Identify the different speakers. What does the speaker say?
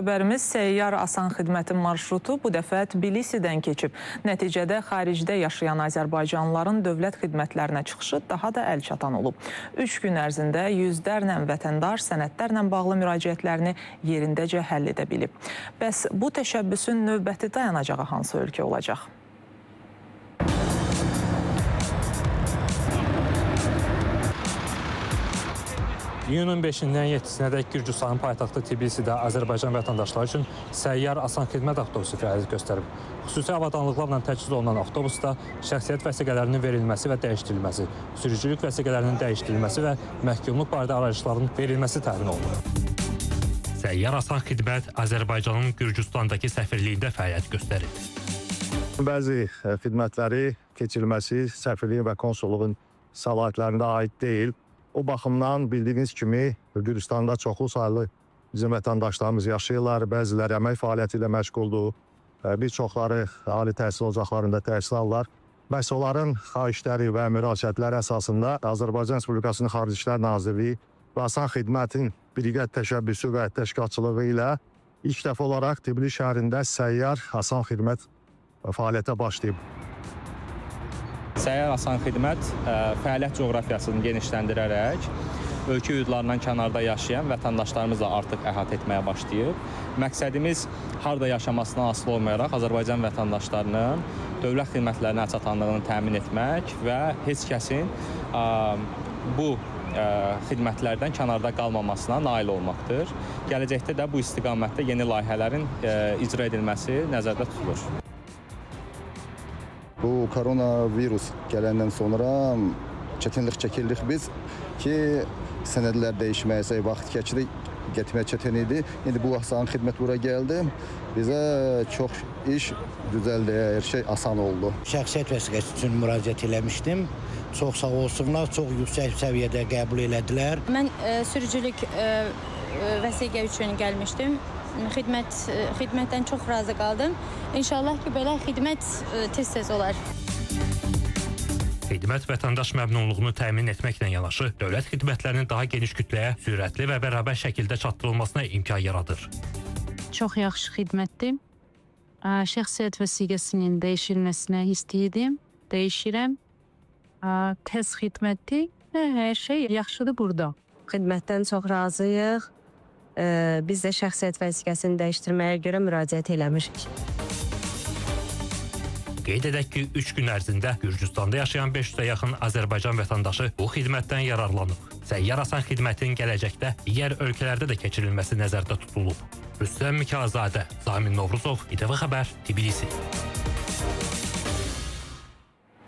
Speaker 1: Xəbərimiz səyyar asan xidmətin marşrutu bu dəfə Tbilisidən keçib. Nəticədə xaricdə yaşayan azərbaycanlıların dövlət xidmətlərinə çıxışı daha da əlçatan olub. 3 gün ərzində yüzlərlə vətəndaş sənədlərlə bağlı müraciətlərini yerindəcə həll edə bilib. Bəs bu təşəbbüsün növbəti dayanacağı hansı ölkə olacaq?
Speaker 2: İyunun 5-dən 7-sinə dək Gürcüstanın paytaxtı Tbilisidə Azərbaycan vətəndaşları üçün səyyar asan xidmət avtobusu fəaliyyət göstərib. Xüsusi avadanlıqlarla təchiz olunan avtobusda şəxsiyyət vəsiqələrinin verilməsi və dəyişdirilməsi, sürücülük vəsiqələrinin dəyişdirilməsi və məhkumluq barədə arayışların verilməsi təmin olunur. Səyyar asan xidmət Azərbaycanın Gürcüstandakı səfirliyində fəaliyyət göstərir.
Speaker 3: Bəzi xidmətləri keçirilməsi səfirliyin və konsulluğun səlahiyyətlərində aid deyil. O baxımdan bildiyiniz kimi Gürcüstanda çoxlu saylı bizim vətəndaşlarımız yaşayırlar. Bəziləri əmək fəaliyyəti ilə məşğuldur. Bir çoxları ali təhsil ocaqlarında təhsil alırlar. Məhz onların xahişləri və müraciətləri əsasında Azərbaycan Respublikasının Xarici İşlər Nazirliyi və Asan Xidmətin Briqət təşəbbüsü və təşkilatçılığı ilə ilk dəfə olaraq Tbilisi şəhərində səyyar asan xidmət fəaliyyətə başlayıb.
Speaker 4: Səyyar asan xidmət fəaliyyət coğrafiyasını genişləndirərək ölkə hüdudlarından kənarda yaşayan vətəndaşlarımızla artıq əhatə etməyə başlayıb. Məqsədimiz harda yaşamasına asılı olmayaraq Azərbaycan vətəndaşlarının dövlət xidmətlərinə əlçatanlığını təmin etmək və heç kəsin bu xidmətlərdən kənarda qalmamasına nail olmaqdır. Gələcəkdə də bu istiqamətdə yeni layihələrin icra edilməsi nəzərdə tutulur.
Speaker 5: Bu koronavirus gələndən sonra çətinlik çəkildik biz ki, sənədlər dəyişməyəsə vaxt keçdi, getmək çətin idi. İndi bu asan xidmət bura gəldi. Bizə çox iş düzəldi, hər şey asan oldu.
Speaker 6: Şəxsiyyət vəsiqəsi üçün müraciət eləmişdim. Çox sağ olsunlar, çox yüksək səviyyədə qəbul elədilər.
Speaker 7: Mən sürücülük vəsiqə üçün gəlmişdim. Xidmətdən çox razı qaldım. İnşallah ki, belə xidmət tez-tez olar.
Speaker 2: Xidmət vətəndaş məmnunluğunu təmin etməklə yanaşı, dövlət xidmətlərinin daha geniş kütləyə sürətli və bərabər şəkildə çatdırılmasına imkan yaradır.
Speaker 8: Çox yaxşı xidmətdir. Şəxsiyyət vəsiqəsinin dəyişilməsinə istəyirdim, dəyişirəm. Tez xidmətdir və hər şey yaxşıdır burada.
Speaker 9: Xidmətdən çox razıyıq. Biz də şəxsiyyət vəsiqəsini dəyişdirməyə görə müraciət eləmişik.
Speaker 2: Qeyd edək ki, 3 gün ərzində Gürcüstanda yaşayan 500-ə yaxın Azərbaycan vətəndaşı bu xidmətdən yararlanıb. Səyyar asan xidmətin gələcəkdə digər ölkələrdə də keçirilməsi nəzərdə tutulub. Rüstəm Mikayılzadə, Zamin Novruzov, İTV Xəbər, Tbilisi.